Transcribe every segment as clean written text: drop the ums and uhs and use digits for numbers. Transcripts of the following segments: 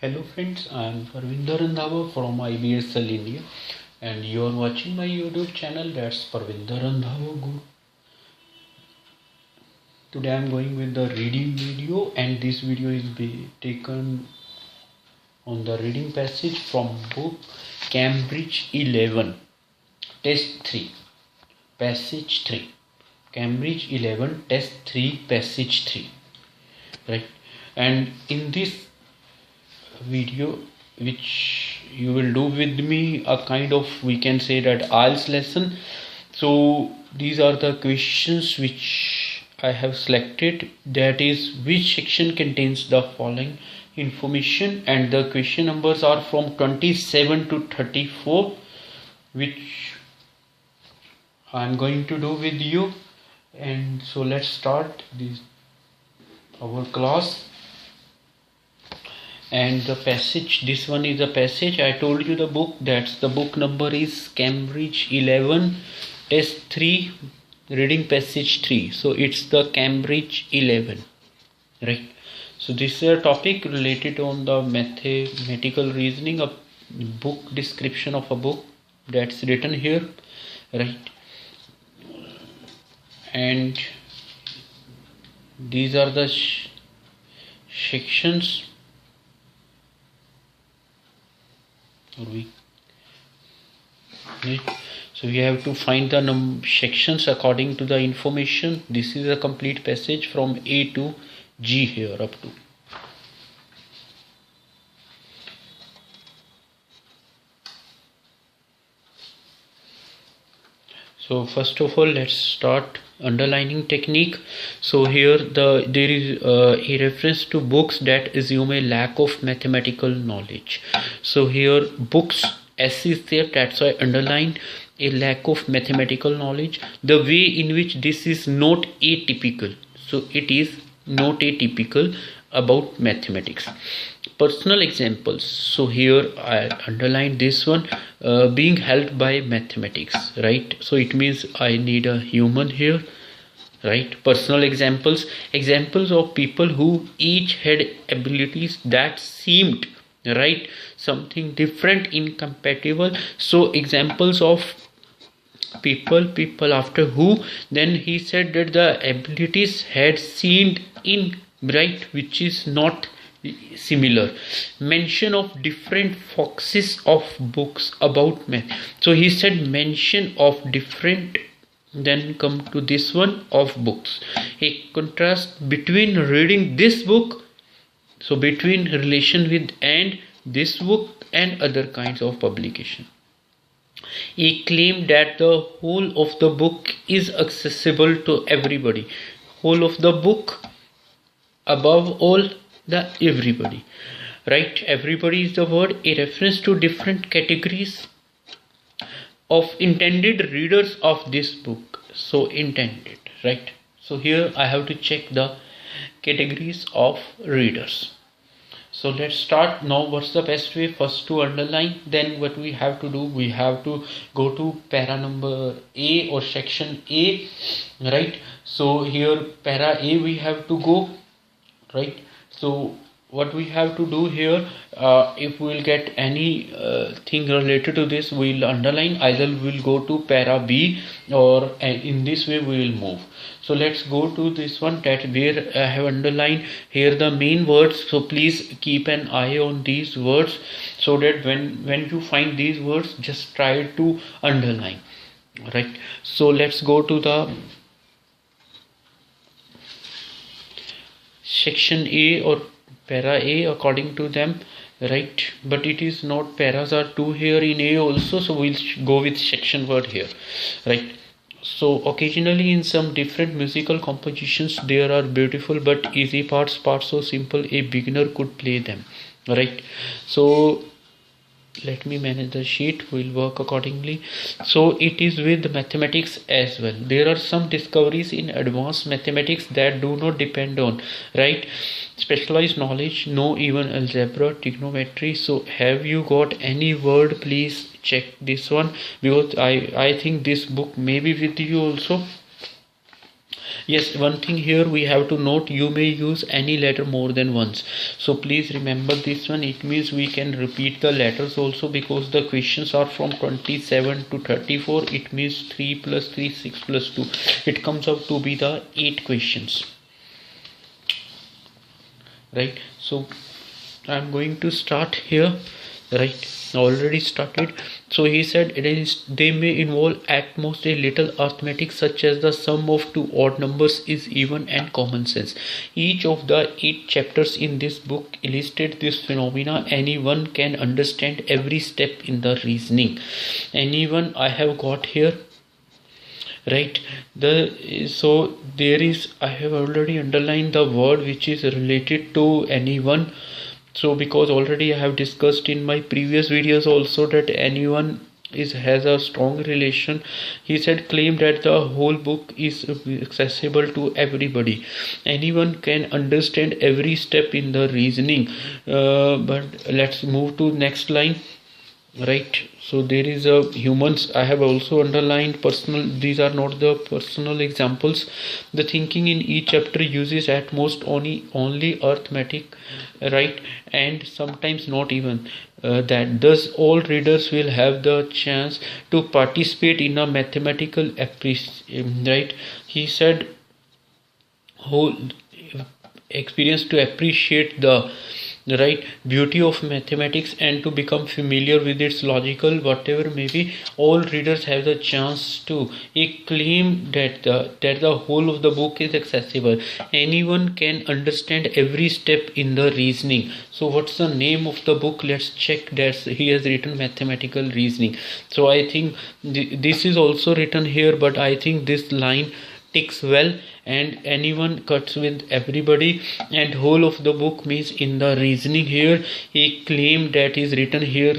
Hello friends, I am Parvinder Randhawa from Ibsl India and you are watching my YouTube channel, that's Parvinder Randhawa Guru. Today I am going with the reading video and this video is taken on the reading passage from book Cambridge 11 Test 3 Passage 3 Cambridge 11 Test 3 Passage 3, right? And in this video which you will do with me a kind of, we can say that, Ielts lesson. So these are the questions which I have selected, that is which section contains the following information, and the question numbers are from 27 to 34 which I am going to do with you. And so let's start our class. And the passage, this one is the passage. I told you the book, that's the book number is Cambridge 11 Test 3 Reading Passage 3. So it's the Cambridge 11, right? So this is a topic related on the mathematical reasoning, a book description of a book that's written here, right? And these are the sections. So we have to find the sections according to the information. This is a complete passage from A to G here up to. So first of all, let's start underlining technique. So here there is a reference to books that assume a lack of mathematical knowledge. So here books S is there, that's why I underline a lack of mathematical knowledge. The way in which this is not atypical, so it is not atypical about mathematics. Personal examples, so here I underline this one, being helped by mathematics, right? So it means I need a human here, right? Personal examples, examples of people who each had abilities that seemed, right, something different, incompatible. So examples of people after who, then he said that the abilities had seemed in, right, which is not similar. Mention of different focuses of books about math. So he said mention of different, then come to this one, of books. A contrast between reading this book, so between relation with and this book and other kinds of publication. He claimed that the whole of the book is accessible to everybody. Whole of the book, above all the everybody, right? Everybody is the word, a reference to different categories of intended readers of this book. So intended, right? So here I have to check the categories of readers. So let's start now. What's the best way? First to underline, then what we have to do, we have to go to para number A or section A, right? So here para A we have to go, right? So what we have to do here, if we'll get any thing related to this, we'll underline, either we'll go to para B or in this way we will move. So let's go to this one, that where I have underlined here the main words. So please keep an eye on these words, so that when you find these words, just try to underline, right? So let's go to the section A or para A according to them, right? But it is not, paras are two here in A also, so we'll go with section word here, right? So occasionally in some different musical compositions there are beautiful but easy parts so simple a beginner could play them, right? So let me manage the sheet, we'll work accordingly. So it is with mathematics as well. There are some discoveries in advanced mathematics that do not depend on, right, specialized knowledge, no even algebra, trigonometry. So have you got any word? Please check this one, because I think this book may be with you also. Yes, one thing here we have to note, you may use any letter more than once, so please remember this one. It means we can repeat the letters also, because the questions are from 27 to 34. It means 3 plus 3 6 plus 2, it comes out to be the 8 questions, right? So I'm going to start here, right? Already started. So he said they may involve at most a little arithmetic, such as the sum of two odd numbers is even, and common sense. Each of the 8 chapters in this book illustrate this phenomena. Anyone can understand every step in the reasoning. Anyone I have got here, right? So there is, I have already underlined the word which is related to anyone. So because already I have discussed in my previous videos also that anyone has a strong relation. He said claim that the whole book is accessible to everybody. Anyone can understand every step in the reasoning. But let's move to next line. Right, so there is a humans. I have also underlined personal. These are not the personal examples. The thinking in each chapter uses at most only arithmetic, right, and sometimes not even that. Thus all readers will have the chance to participate in a mathematical right. He said whole experience to appreciate the right beauty of mathematics and to become familiar with its logical whatever may be. All readers have the chance to claim that the whole of the book is accessible. Anyone can understand every step in the reasoning. So what's the name of the book? Let's check that he has written mathematical reasoning. So I think this is also written here, but I think this line ticks well, and anyone cuts with everybody, and whole of the book means in the reasoning. Here he claimed that is written here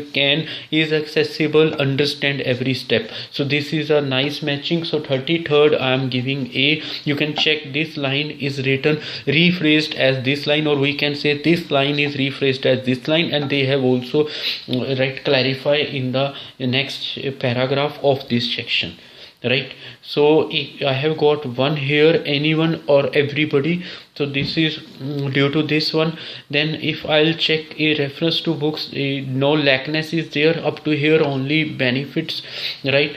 is accessible, understand every step. So this is a nice matching. So 33rd I am giving A. You can check this line is written rephrased as this line, or we can say this line is rephrased as this line, and they have also clarify in the next paragraph of this section, right? So I have got one here, anyone or everybody. So this is due to this one. Then if I'll check a reference to books, no lackness is there. Up to here only benefits, right,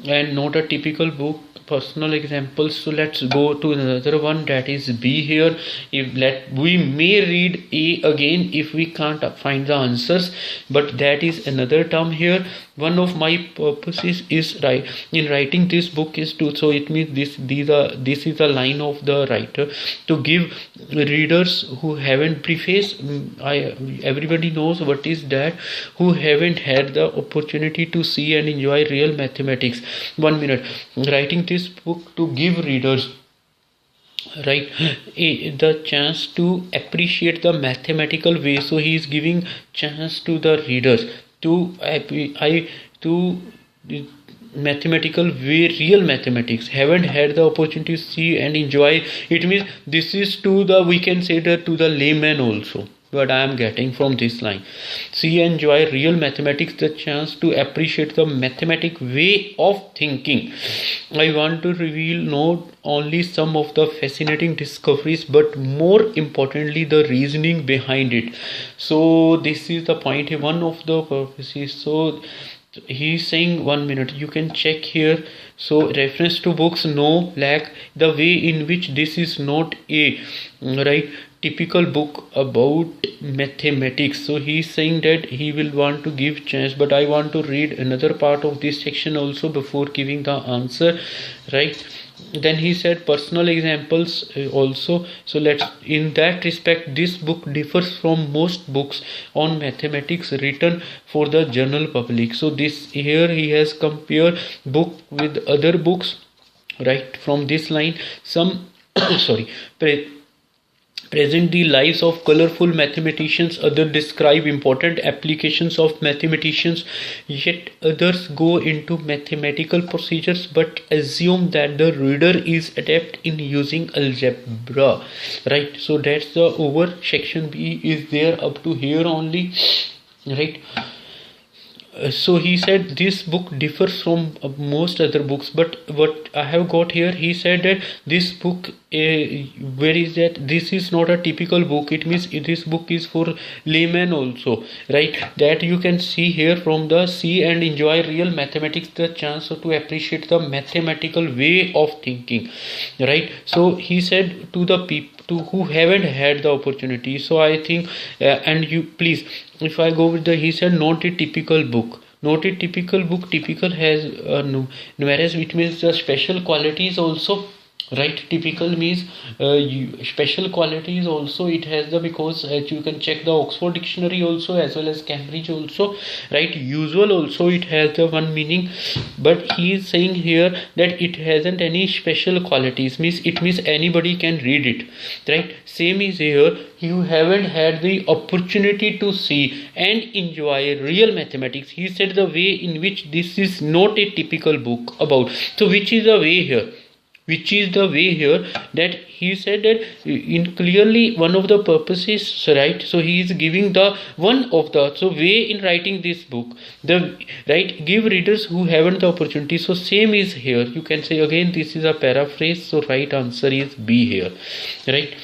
and not a typical book. Personal examples. So let's go to another one, that is B here. We may read A again if we can't find the answers, but that is another term here. One of my purposes is in writing this book is to, so it means this is the line of the writer to give readers who haven't preface. Everybody knows what is that, who haven't had the opportunity to see and enjoy real mathematics. 1 minute. Writing this book to give readers, right, the chance to appreciate the mathematical way. So he is giving chance to the readers to mathematical way, real mathematics, haven't had the opportunity to see and enjoy. It means this is to the, we can say that to the layman also, what I am getting from this line. See and enjoy real mathematics, the chance to appreciate the mathematic way of thinking. I want to reveal not only some of the fascinating discoveries, but more importantly the reasoning behind it. So this is the point, one of the purposes. So he's saying 1 minute, you can check here. So reference to books, no lack. The way in which this is not a right typical book about mathematics. So he is saying that he will want to give chance, but I want to read another part of this section also before giving the answer, right? Then he said personal examples also. So let's, in that respect, this book differs from most books on mathematics written for the general public. So this here he has compared book with other books, right? From this line, some present the lives of colorful mathematicians, others describe important applications of mathematicians, yet others go into mathematical procedures but assume that the reader is adept in using algebra, right? So that's the over section B is there up to here only, right? So he said this book differs from most other books, but what I have got here, he said that this book where is that this is not a typical book. It means this book is for laymen also, right? That you can see here from the see and enjoy real mathematics, the chance to appreciate the mathematical way of thinking, right? So he said to the people to who haven't had the opportunity. So I think and you please, if I go with the, he said not a typical book. Not a typical book. Typical has numerous, which means the special qualities also, right? Typical means special qualities also it has the, because as you can check the Oxford dictionary also as well as Cambridge also, right? Usual also it has the one meaning, but he is saying here that it hasn't any special qualities, means it means anybody can read it, right? Same is here, you haven't had the opportunity to see and enjoy real mathematics. He said the way in which this is not a typical book about. So which is the way here? Which is the way here, that he said that in clearly one of the purposes, right? So he is giving the one of the so way in writing this book, the right, give readers who haven't the opportunity. So same is here, you can say again this is a paraphrase, so right answer is B here, right?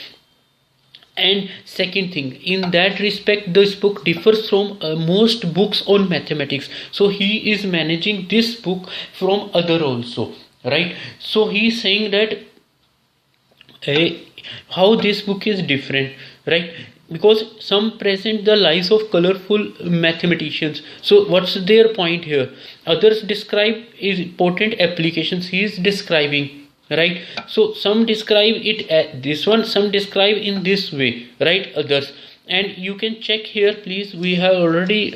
And second thing, in that respect this book differs from most books on mathematics. So he is managing this book from other also, right? So he is saying that how this book is different, right? Because some present the lives of colorful mathematicians. So what's their point here? Others describe is important applications he is describing, right? So some describe it this one, some describe in this way, right? Others. And you can check here please, we have already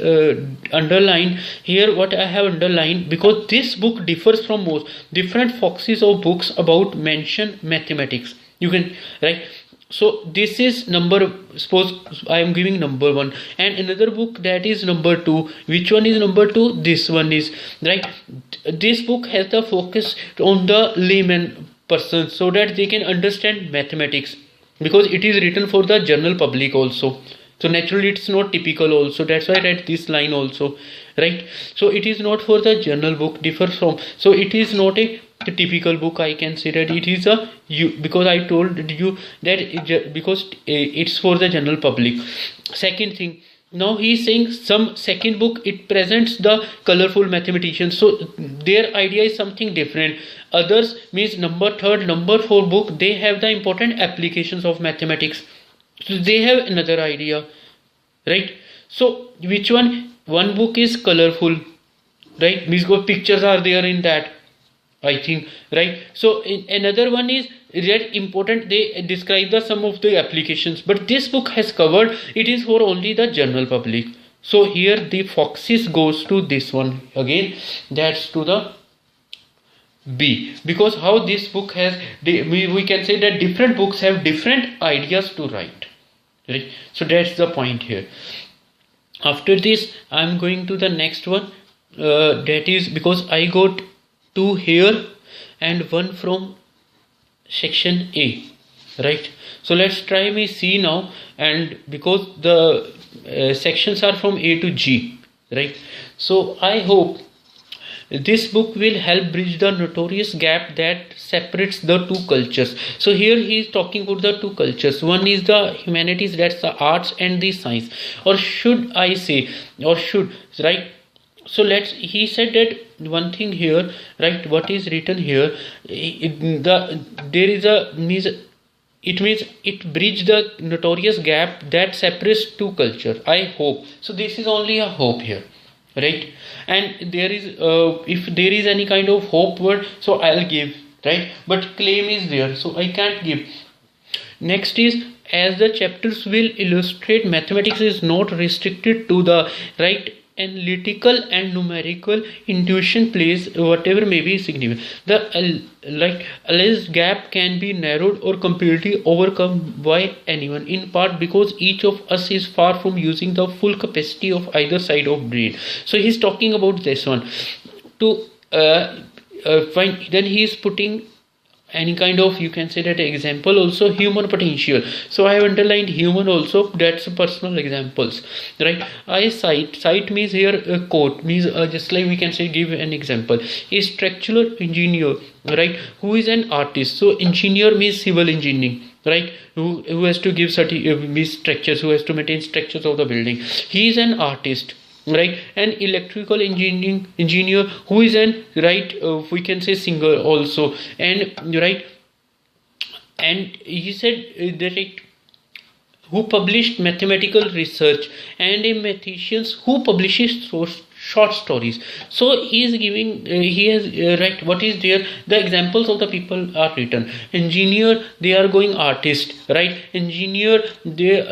underlined here what I have underlined, because this book differs from most different foxes of books about mention mathematics, you can, right? So this is number, suppose I am giving number 1, and another book that is number 2. Which one is number 2? This one is, right? This book has the focus on the layman person so that they can understand mathematics, because it is written for the general public also. So naturally it's not typical also, that's why I read this line also, right? So it is not for the journal book, differs from, so it is not a typical book, I can say that it is a because I told you that because it's for the general public. Second thing, now he is saying some second book it presents the colorful mathematicians, so their idea is something different. Others means number 3rd, number 4 book, they have the important applications of mathematics, so they have another idea, right? So which one book is colorful, right? Means pictures are there in that, I think, right? So another one is that important, they describe the some of the applications, but this book has covered, it is for only the general public. So here the foxes goes to this one again, that's to the B, because how this book has, we can say that different books have different ideas to write, right? So that's the point here. After this I am going to the next one, that is because I got 2 here and 1 from section A, right? So let's try me C now, and because the sections are from A to G, right? So I hope this book will help bridge the notorious gap that separates the two cultures. So here he is talking about the two cultures. One is the humanities, that's the arts, and the science, or should I say, or should, right? So he said that one thing here, right? What is written here? It means it bridges the notorious gap that separates two culture. I hope so. This is only a hope here, right? And there is if there is any kind of hope word, so I'll give, right? But claim is there, so I can't give. Next is, as the chapters will illustrate, mathematics is not restricted to the right. Analytical and numerical intuition plays whatever may be significant. The alleged gap can be narrowed or completely overcome by anyone, in part because each of us is far from using the full capacity of either side of brain. So he's talking about this one to find. Then he is putting any kind of, you can say that example also, human potential. So I have underlined human also, that's personal examples, right? I cite means here a quote means just like we can say, give an example. A structural engineer, right, who is an artist. So engineer means civil engineering, right, who has to give means structures, who has to maintain structures of the building. He is an artist, right? An electrical engineer who is an, right, we can say singer also, and right, and he said that it, who published mathematical research, and a mathematician who publishes short stories. So he is giving he has right, what is there, the examples of the people are written. Engineer, they are going artist, right? Engineer, they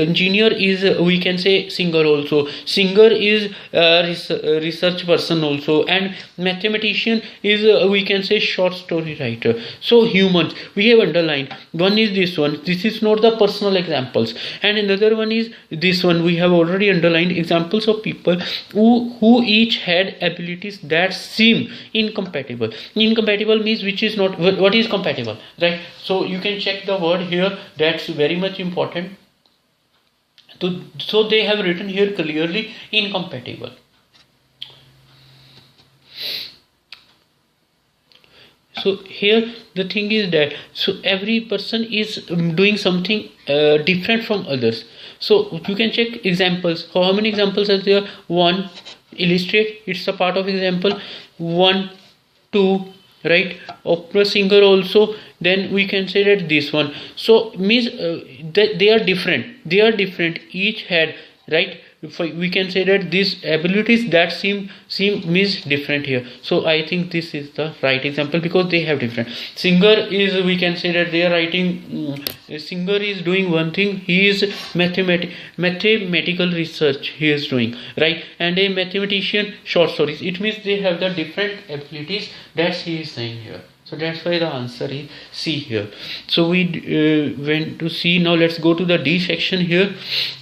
engineer is we can say singer also, singer is research person also, and mathematician is we can say short story writer. So humans we have underlined, one is this one, this is not the personal examples, and another one is this one, we have already underlined examples of people who each had abilities that seem incompatible. Incompatible means which is not, what is compatible, right? So you can check the word here, that's very much important. So they have written here clearly incompatible. So here the thing is that, so every person is doing something different from others. So you can check examples. How many examples are there? One, illustrate, it's a part of example. 1, 2, right, opera singer also. Then we can say that this one, so means they are different, each had, right, we can say that these abilities that seem means different here. So I think this is the right example because they have different. Singer is, we can say that they are writing, singer is doing one thing, he is mathematical research he is doing, right? And a mathematician short stories. It means they have the different abilities, that's he is saying here. So that's why the answer is C here. So we went to C. Now let's go to the D section here.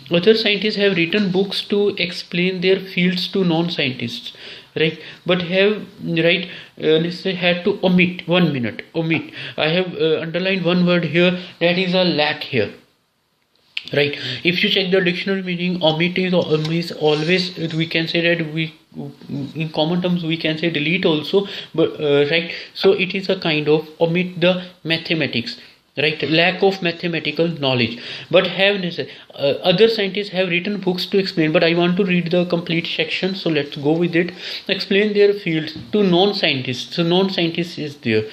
Other scientists have written books to explain their fields to non-scientists, right? But have, right, had to omit. 1 minute, omit. I have underlined one word here, that is a lack here. Right, if you check the dictionary meaning, omit is always, we can say that we, in common terms we can say delete also, but right, so it is a kind of omit the mathematics, right, lack of mathematical knowledge. But have other scientists have written books to explain, but I want to read the complete section, so let's go with it. Explain their fields to non-scientists. So non-scientists is there,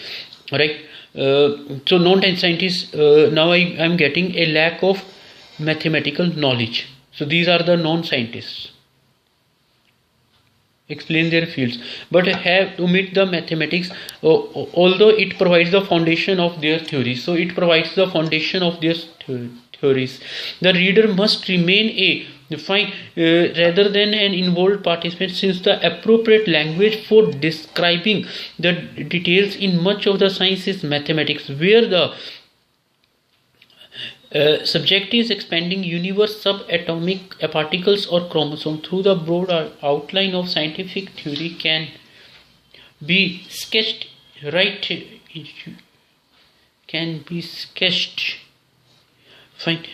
right? So non-scientists, now I am getting a lack of mathematical knowledge. So these are the non-scientists. Explain their fields, but have to omit the mathematics, although it provides the foundation of their theories. So it provides the foundation of their theories. The reader must remain a rather than an involved participant, since the appropriate language for describing the details in much of the science is mathematics, where the subject is expanding universe, subatomic particles or chromosome through the broad outline of scientific theory can be sketched, right? Can be sketched. Fine.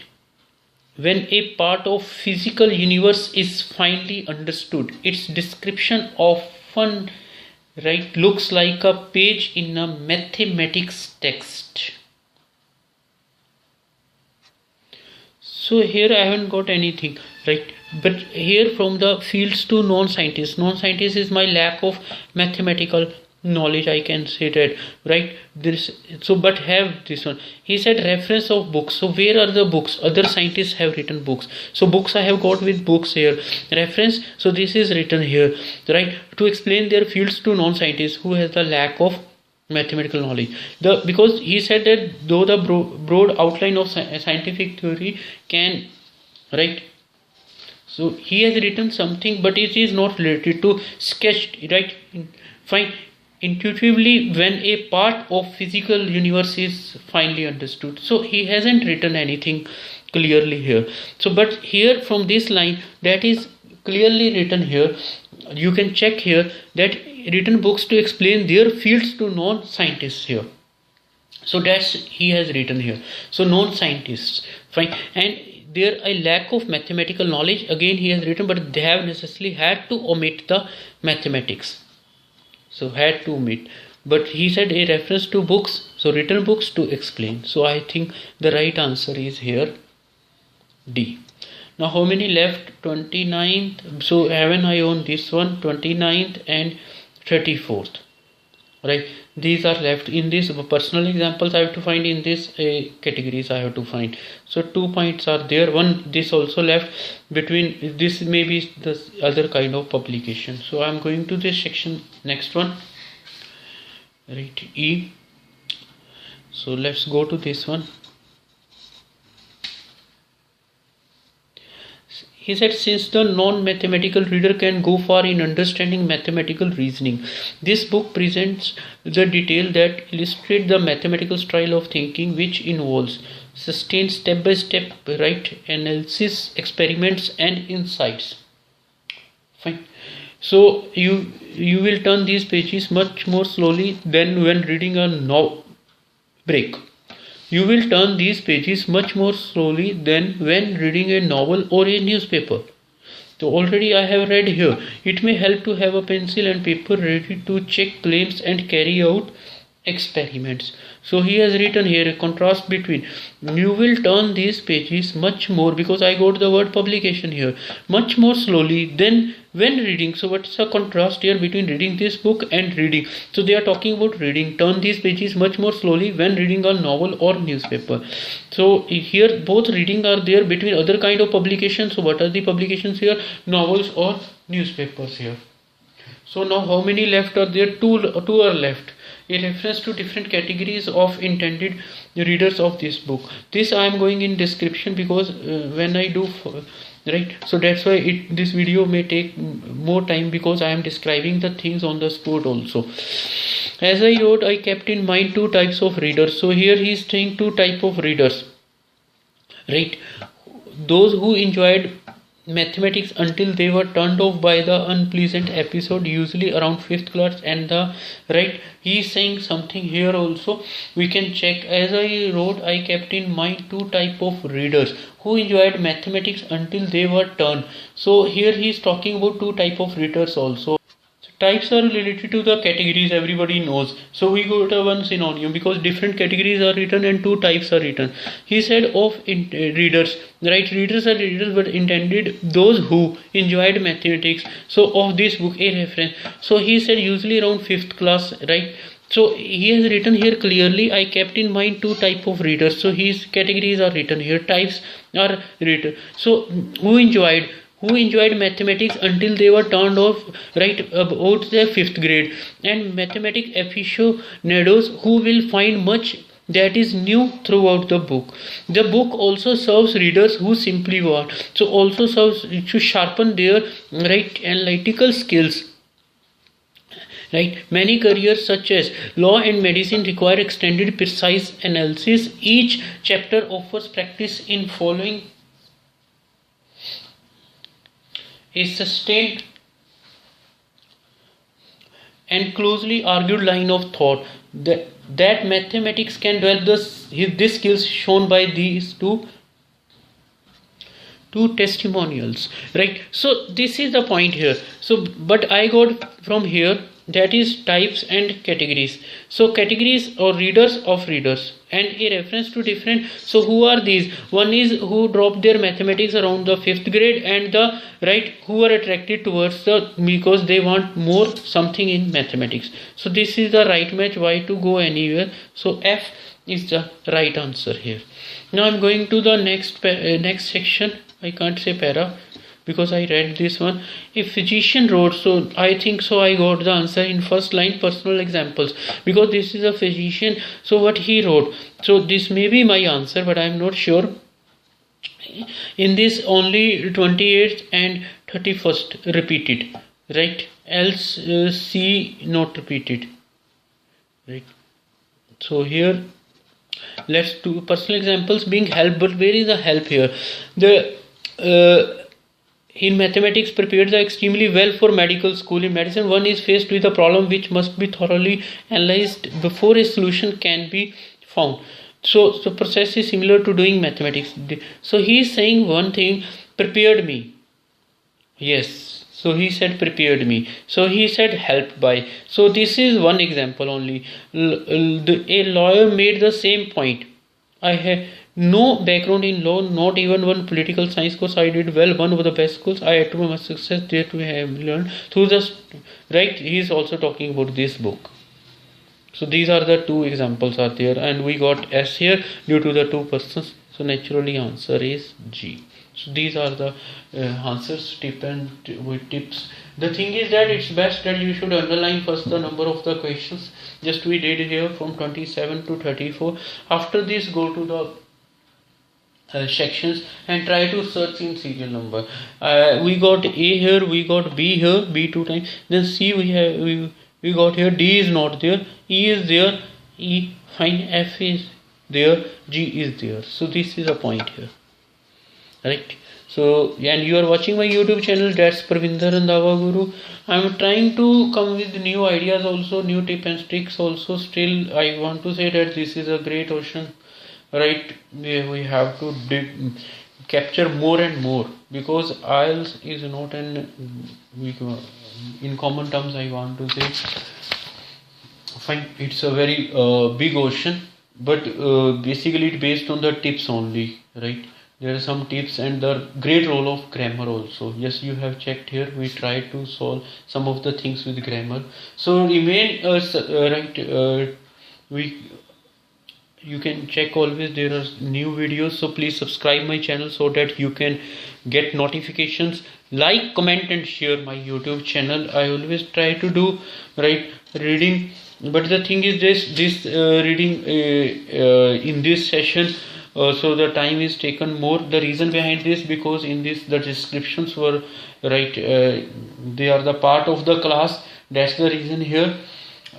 When a part of physical universe is finely understood, its description often, right, looks like a page in a mathematics text. So here I haven't got anything, right? But here from the fields to non-scientists. Non-scientists is my lack of mathematical knowledge, I can say that, right? This, so but have this one. He said reference of books. So where are the books? Other scientists have written books. So books I have got with books here. Reference. So this is written here, right? To explain their fields to non-scientists who has the lack of mathematical knowledge. Because he said that though the broad outline of scientific theory can, right, so he has written something, but it is not related to sketched, right? Fine. Intuitively, when a part of physical universe is finally understood. So he hasn't written anything clearly here. So but here from this line, that is clearly written here. You can check here that written books to explain their fields to non-scientists here. So that's he has written here. So non-scientists, fine, and there a lack of mathematical knowledge, again he has written, but they have necessarily had to omit the mathematics. So had to omit, but he said a reference to books, so written books to explain. So I think the right answer is here D. Now how many left? 29th. So haven't I on this one? 29th and 34th. Right, these are left. In this personal examples I have to find, in this categories I have to find. So 2 points are there, one this also left. Between this maybe the other kind of publication. So I am going to this section, next one, right, E. So let's go to this one. He said, since the non-mathematical reader can go far in understanding mathematical reasoning, this book presents the detail that illustrate the mathematical style of thinking, which involves sustained step-by-step right analysis, experiments and insights. Fine. So you will turn these pages much more slowly than when reading a novel. You will turn these pages much more slowly than when reading a novel or a newspaper. So already I have read here. It may help to have a pencil and paper ready to check claims and carry out experiments. So he has written here a contrast between you will turn these pages much more, because I got the word publication here, much more slowly than when reading. So what's the contrast here between reading this book and reading? So they are talking about reading. Turn these pages much more slowly when reading a novel or newspaper. So here both reading are there between other kind of publications. So what are the publications here? Novels or newspapers here. So now how many left are there? Two are left. A reference to different categories of intended readers of this book. This I am going in description, because when I do right, so that's why this video may take more time, because I am describing the things on the spot also. As I wrote, I kept in mind two types of readers. So here he is saying two type of readers, right? Those who enjoyed mathematics until they were turned off by the unpleasant episode, usually around 5th class, and the right, he is saying something here also we can check. As I wrote, I kept in mind two type of readers who enjoyed mathematics until they were turned. So here he is talking about two type of readers also. Types are related to the categories, everybody knows. So we got one synonym, because different categories are written and two types are written. He said of readers, right? Readers are readers, but intended those who enjoyed mathematics. So of this book, a reference. So he said usually around 5th class, right? So he has written here clearly, I kept in mind two type of readers. So his categories are written here, types are written. So who enjoyed mathematics until they were turned off, right, about the 5th grade, and mathematic aficionados who will find much that is new throughout the book. The book also serves readers who simply want, so also serves to sharpen their right analytical skills. Right, many careers such as law and medicine require extended precise analysis. Each chapter offers practice in following a sustained and closely argued line of thought that mathematics can develop this skills shown by these two testimonials, right? So this is the point here. So but I got from here, that is types and categories. So categories or readers of readers, and a reference to different. So who are these? One is who dropped their mathematics around the 5th grade, and the right who are attracted towards the, because they want more something in mathematics. So this is the right match. Why to go anywhere? So F is the right answer here. Now I'm going to the next section. I can't say para, because I read this one. A physician wrote, so I think so I got the answer in first line, personal examples, because this is a physician. So what he wrote, so this may be my answer, but I am not sure. In this only 28th and 31st repeated, right? Else C not repeated, right? So here let's do personal examples being help, but where is the help here? The in mathematics prepared extremely well for medical school. In medicine, one is faced with a problem which must be thoroughly analyzed before a solution can be found. So the process is similar to doing mathematics. So he is saying one thing, prepared me. Yes. So he said prepared me. So he said helped by. So this is one example only. A lawyer made the same point. I have no background in law, not even one political science course. I did well, one of the best schools. I had to my success there to have learned through the right. He is also talking about this book. So these are the two examples are there, and we got S here due to the two persons. So naturally answer is G. So these are the answers, tip and with tips. The thing is that it's best that you should underline first the number of the questions. Just we did here from 27 to 34. After this, go to the sections and try to search in serial number. We got A here, we got B here, B 2 times. Then C we got here. D is not there. E is there. E fine. F is there. G is there. So this is a point here. Right. So and you are watching my YouTube channel, that's Parvinder Randhawa Guru. I am trying to come with new ideas also, new tips and tricks also. Still I want to say that this is a great ocean, right? We have to capture more and more, because Ielts is not an in common terms I want to say fine, it's a very big ocean, but basically it's based on the tips only, right? There are some tips and the great role of grammar also. Yes, you have checked here. We try to solve some of the things with grammar. So remain right. You can check always. There are new videos. So please subscribe my channel so that you can get notifications. Like, comment, and share my YouTube channel. I always try to do right reading. But the thing is this reading in this session. So the time is taken more. The reason behind this, because in this the descriptions were right. They are the part of the class. That's the reason here.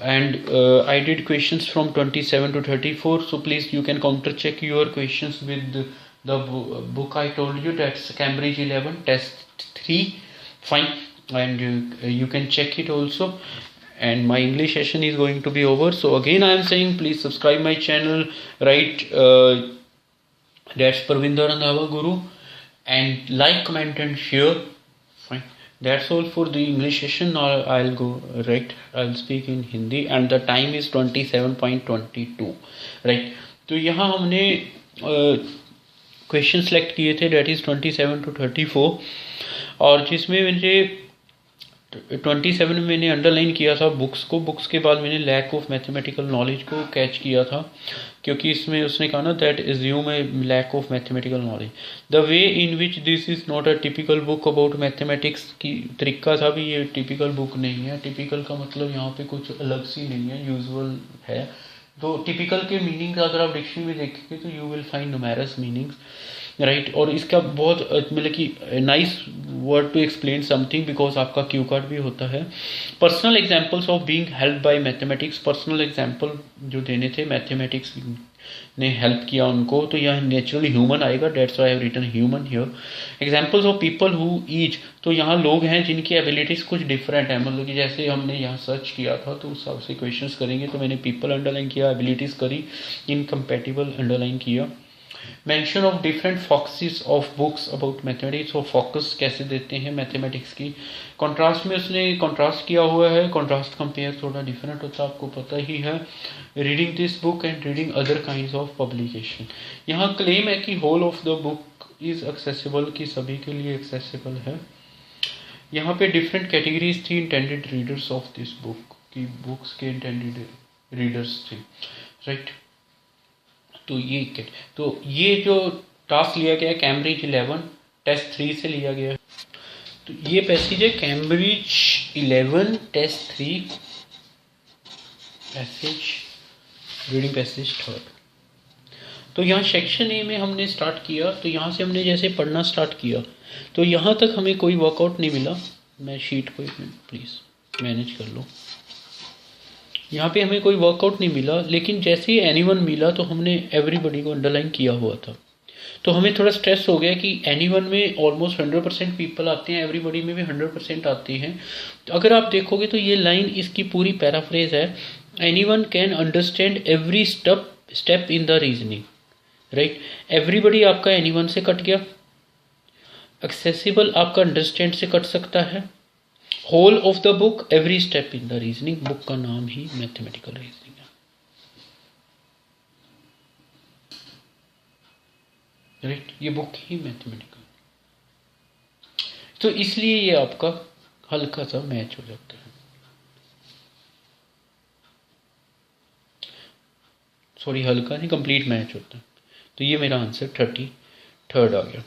And I did questions from 27 to 34. So please you can counter check your questions with the book I told you. That's Cambridge 11 test 3. Fine. And you can check it also. And my English session is going to be over. So again I am saying please subscribe my channel. Right. That's Parvinder Randhawa Guru, and like, comment, and share. Fine. That's all for the English session. Now I'll go right. I'll speak in Hindi, and the time is 27.22. Right. तो यहाँ हमने question select किए थे, date is 27 to 34, और जिसमें मुझे 27 में मैंने अंडरलाइन किया था बुक्स के बाद मैंने लैक ऑफ मैथमेटिकल नॉलेज को कैच किया था, क्योंकि इसमें उसने कहा ना that assume a lack of mathematical knowledge. The way in which this is not a typical book about mathematics की तरीका था भी, ये टिपिकल बुक नहीं है। टिपिकल का मतलब यहाँ पे कुछ अलग सी नहीं है, यूजुअल है। तो टिपिकल के मीनिंग अगर आप डिक्शनरी में देखेंगे तो you will find numerous meanings, right. और इसका बहुत मतलब कि nice word to explain something, because आपका क्यू कार्ड भी होता है। Personal examples of being help by mathematics, personal example जो देने थे, मैथमेटिक्स ने हेल्प किया उनको, तो यह नेचुरली ह्यूमन आएगा, that's why I have written human here. Examples of people who each, तो यहाँ लोग हैं जिनकी एबिलिटीज़ कुछ डिफरेंट है, मतलब कि जैसे हमने यहाँ सर्च किया था तो उस हिसाब से क्वेश्चंस करेंगे, तो मैंने पीपल अंडरलाइन किया, एबिलिटीज़ करी, इनकम्पैटिबल अंडरलाइन किया। Mention of different focuses of books about mathematics, और फोकस कैसे देते हैं मैथमेटिक्स की। कॉन्ट्रास्ट में उसने कॉन्ट्रास्ट किया हुआ है, कॉन्ट्रास्ट कंपेयर थोड़ा डिफरेंट होता है, आपको पता ही है। Reading this book and reading other kinds of publication. यहाँ क्लेम है कि whole of the book is accessible, कि सभी के लिए एक्सेसिबल है। यहाँ पे डिफरेंट कैटेगरीज थी intended readers of this book, की बुक्स के इंटेंडेड रीडर्स थे, राइट। तो ये जो टास्क लिया गया है कैम्ब्रिज 11 टेस्ट 3 से लिया गया है। तो ये पैसेज है Cambridge 11 test 3 passage, reading passage 3। तो यहाँ सेक्शन ए में हमने स्टार्ट किया, तो यहाँ से हमने जैसे पढ़ना स्टार्ट किया तो यहाँ तक हमें कोई वर्कआउट नहीं मिला। मैं शीट को प्लीज़ मैनेज कर लो। यहाँ पे हमें कोई वर्कआउट नहीं मिला, लेकिन जैसे ही एनीवन मिला तो हमने एवरीबॉडी को अंडरलाइन किया हुआ था। तो हमें थोड़ा स्ट्रेस हो गया कि एनीवन में ऑलमोस्ट 100% पीपल आते हैं, एवरीबॉडी में भी 100% आते हैं। तो अगर आप देखोगे तो ये लाइन इसकी पूरी पैराफ्रेज है, anyone can understand every step step in the reasoning, right. Everybody आपका एनीवन से कट गया, एक्सेसिबल आपका अंडरस्टैंड से कट सकता है, whole of the book, every step in the reasoning, book का नाम ही मैथमेटिकल रीजनिंग है, राइट। ये बुक ही मैथमेटिकल, तो इसलिए ये आपका हल्का सा मैच हो जाता है, सॉरी हल्का नहीं, कंप्लीट मैच होता है। तो ये मेरा आंसर 33rd आ गया।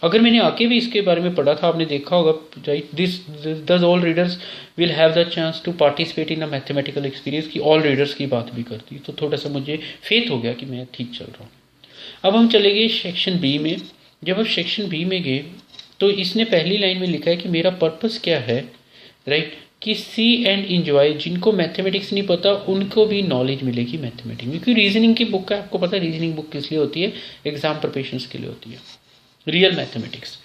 अगर मैंने आके भी इसके बारे में पढ़ा था, आपने देखा होगा, right, this all readers will have the chance to participate in a mathematical experience, की ऑल रीडर्स की बात भी करती, तो थोड़ा सा मुझे फेथ हो गया कि मैं ठीक चल रहा हूँ। अब हम चले गए सेक्शन बी में। जब हम सेक्शन बी में गए तो इसने पहली लाइन में लिखा है कि मेरा पर्पस क्या है, राइट, कि सी एंड इंजॉय, जिनको मैथमेटिक्स नहीं पता उनको भी नॉलेज मिलेगी मैथमेटिक्स में, क्योंकि रीजनिंग की बुक है, आपको पता है रीजनिंग बुक किस लिए होती है, एग्जाम प्रिपरेशन के लिए होती है, real mathematics,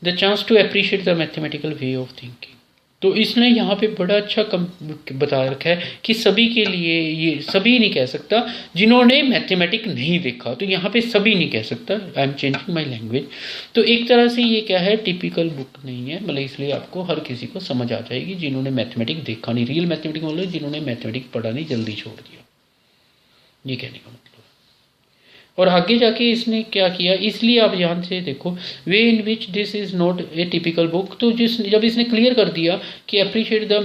the chance to appreciate the mathematical way of thinking. तो इसने यहाँ पे बड़ा अच्छा बता रखा है कि सभी के लिए, ये सभी नहीं कह सकता जिन्होंने मैथमेटिक नहीं देखा, तो यहाँ पे सभी नहीं कह सकता, I am changing my language. तो एक तरह से ये क्या है, टिपिकल बुक नहीं है, मतलब इसलिए आपको हर किसी को समझ आ जाएगी जिन्होंने मैथमेटिक देखा नहीं, रियल मैथमेटिक मतलब जिन्होंने मैथमेटिक पढ़ा नहीं, जल्दी छोड़ दिया, ये कहने का मतलब। और आगे जाके इसने क्या किया, इसलिए आप ध्यान से देखो, way in which this is not a typical book, तो जब इसने क्लियर कर दिया कि appreciate the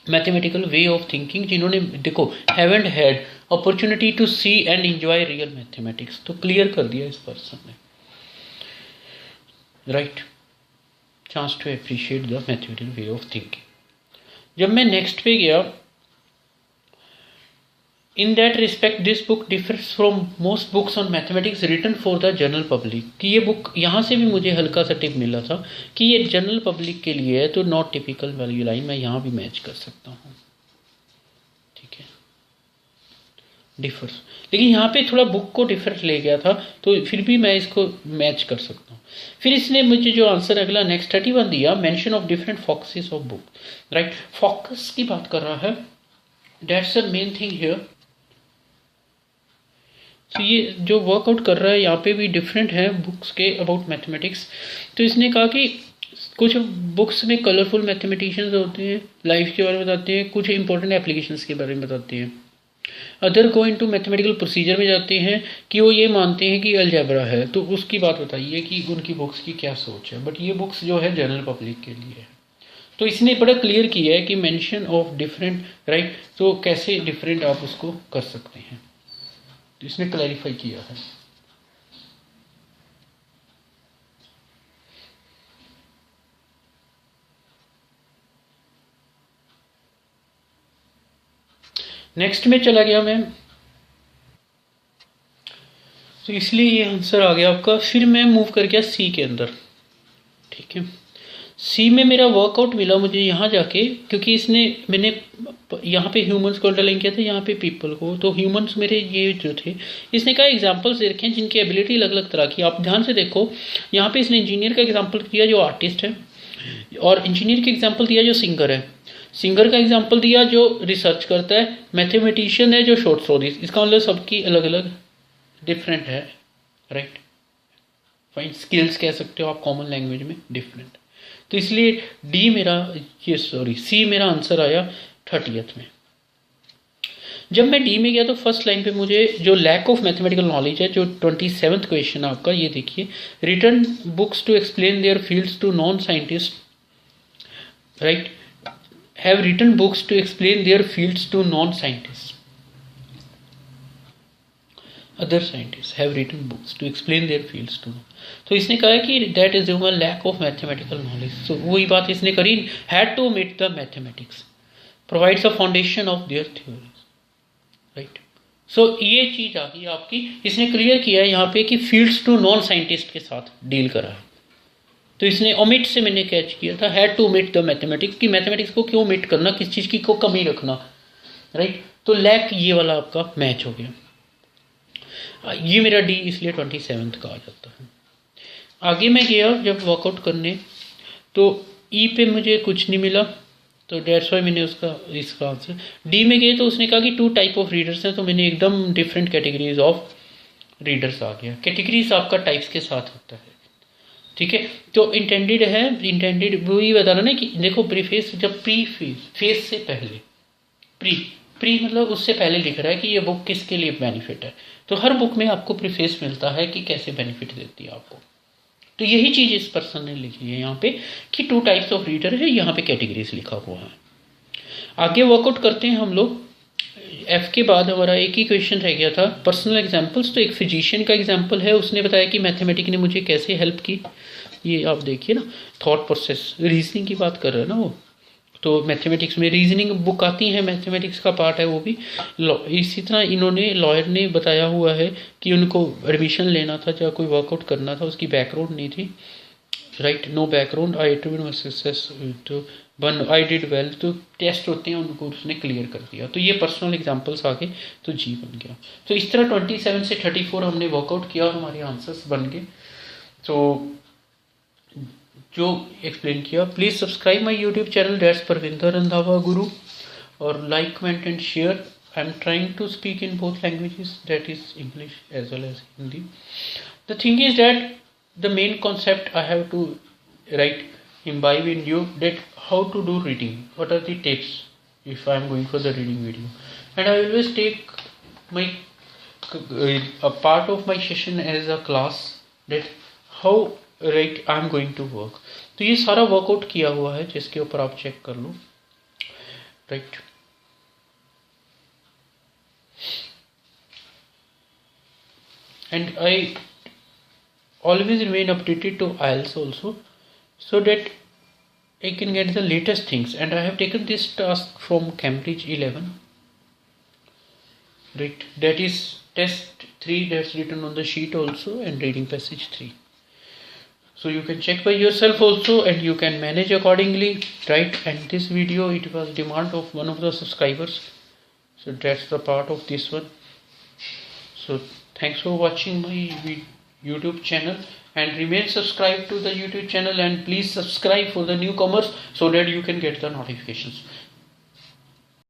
mathematical way of thinking, जिन्होंने देखो haven't had opportunity to see and enjoy real mathematics, तो क्लियर कर दिया इस पर्सन ने, right, chance to appreciate the mathematical way of thinking. जब मैं नेक्स्ट पे गया, In that respect, this book differs from most books on mathematics written for the general public। कि ये बुक, यहाँ से भी मुझे हल्का सा टिप मिला था कि ये जनरल पब्लिक के लिए है, तो नॉट टिपिकल वैल्यू लाइन मैं यहाँ भी मैच कर सकता हूँ, ठीक है, डिफर्स। लेकिन यहाँ पे थोड़ा बुक को डिफरेंस ले गया था, तो फिर भी मैं इसको मैच कर सकता हूँ। फिर इसने मुझे जो आंसर अगला नेक्स्ट 31 दिया, mention of different focuses of book, right, focus की बात कर रहा है, that's the main thing here. तो ये जो वर्कआउट कर रहा है यहाँ पे भी डिफरेंट है बुक्स के अबाउट मैथमेटिक्स। तो इसने कहा कि कुछ बुक्स में कलरफुल मैथमेटिशियंस होते हैं, लाइफ के बारे में बताते हैं, कुछ इंपॉर्टेंट एप्लीकेशंस के बारे में बताते हैं। Other go into mathematical procedure में जाते हैं कि वो ये मानते हैं कि अलजेब्रा है, तो उसकी बात बताइए कि उनकी बुक्स की क्या सोच है। बट ये बुक्स जो है जनरल पब्लिक के लिए है। तो इसने बड़ा क्लियर किया है कि मेंशन ऑफ डिफरेंट, राइट, तो कैसे डिफरेंट आप उसको कर सकते हैं, तो इसने क्लैरिफाई किया है। नेक्स्ट में चला गया मैं, तो इसलिए ये आंसर आ गया आपका। फिर मैं मूव कर गया सी के अंदर, ठीक है। सी में मेरा वर्कआउट मिला मुझे यहाँ जाके, क्योंकि मैंने यहाँ पे ह्यूमंस को अंडरलाइन किया था, यहाँ पे पीपल को। तो ह्यूमंस मेरे ये जो थे, इसने कहा एग्जांपल्स दे रखे हैं जिनकी एबिलिटी अलग अलग तरह की। आप ध्यान से देखो, यहाँ पे इसने इंजीनियर का एग्जाम्पल दिया जो आर्टिस्ट है, और इंजीनियर का एग्जाम्पल दिया जो सिंगर है, सिंगर का एग्जाम्पल दिया जो रिसर्च करता है, मैथमेटिशियन है जो शॉर्ट स्टोरीज। इसका मतलब सबकी अलग अलग डिफरेंट है, राइट, फाइन, स्किल्स कह सकते हो आप कॉमन लैंग्वेज में, डिफरेंट। तो इसलिए सी मेरा आंसर आया 30th में। जब मैं डी में गया तो फर्स्ट लाइन पे मुझे जो लैक ऑफ मैथमेटिकल नॉलेज है, जो 27th क्वेश्चन आपका, ये देखिए, written books to explain their fields to non scientist, right, have written books to explain their fields to non scientist, other scientist have written books to explain their fields to. तो इसने कहा है कि that is a lack of mathematical knowledge. तो वही बात इसने करी, had to omit the mathematics, provides a foundation of their theories, right. So ये चीज आ गई आपकी। इसने क्लियर किया है यहाँ पे कि फील्ड्स टू नॉन साइंटिस्ट के साथ डील करा है। तो इसने ओमिट से मैंने कैच किया था, had to omit the mathematics, कि मैथमेटिक्स को क्यों ओमिट करना, किस चीज़ की को कमी रखना, राइट। तो लैक ये वाला आपका मैच हो गया। ये मेरा डी इसलिए 27th का आ जाता है। आगे मैं गया जब वर्कआउट करने, तो ई पे मुझे कुछ नहीं मिला, तो डेट्स वाई मैंने उसका इसका आंसर। डी में गए तो उसने कहा कि 2 टाइप ऑफ रीडर्स हैं, तो मैंने एकदम डिफरेंट कैटेगरीज ऑफ रीडर्स आ गया। कैटेगरीज आपका टाइप्स के साथ होता है, ठीक है। तो इंटेंडेड है, इंटेंडेड वही बता रहा ना कि देखो प्रीफेस जब प्री फेस से पहले प्री मतलब उससे पहले लिख रहा है कि ये बुक किसके लिए बेनिफिट है। तो हर बुक में आपको प्रीफेस मिलता है कि कैसे बेनिफिट देती है आपको। तो यही चीज़ इस पर्सन ने लिखी है यहाँ पे कि 2 टाइप्स ऑफ रीडर है, यहाँ पे कैटेगरीज लिखा हुआ है। आगे वर्कआउट करते हैं हम लोग। एफ के बाद हमारा एक ही क्वेश्चन रह गया था, पर्सनल एग्जाम्पल्स। तो एक फिजिशियन का एग्जाम्पल है, उसने बताया कि मैथमेटिक्स ने मुझे कैसे हेल्प की। ये आप देखिए ना, थॉट प्रोसेस, रीजनिंग की बात कर रहे हैं ना वो। तो मैथमेटिक्स में रीजनिंग बुक आती है, मैथमेटिक्स का पार्ट है वो भी। इसी तरह इन्होंने लॉयर ने बताया हुआ है कि उनको एडमिशन लेना था या कोई वर्कआउट करना था, उसकी बैकग्राउंड नहीं थी, right, no background, I to be success तो वन आई डिड वेल, तो टेस्ट होते हैं उनको उसने क्लियर कर दिया। तो ये पर्सनल एग्जांपल्स आ गए, तो जी बन गया। तो इस तरह 27 से 34 हमने वर्कआउट किया और हमारे आंसर्स बन गए। तो जो एक्सप्लेन किया, please subscribe my YouTube channel, that's Parvinder Randhawa Guru, और like comment and share. I am trying to speak in both languages, that is English as well as Hindi. The thing is that the main concept I have to imbibe in you, that how to do reading, what are the tips if I am going for the reading video. And I always take my a part of my session as a class, that how I am going to work. तो ये सारा workout किया हुआ है जिसके ऊपर आप check कर लो, right. And I always remain updated to Ielts also, so that I can get the latest things. And I have taken this task from Cambridge 11, right, that is test 3, that's written on the sheet also, and reading passage 3. So you can check by yourself also and you can manage accordingly, right. And this video, it was demand of one of the subscribers, so that's the part of this one. So thanks for watching my YouTube channel, and remain subscribed to the YouTube channel, and please subscribe for the newcomers so that you can get the notifications.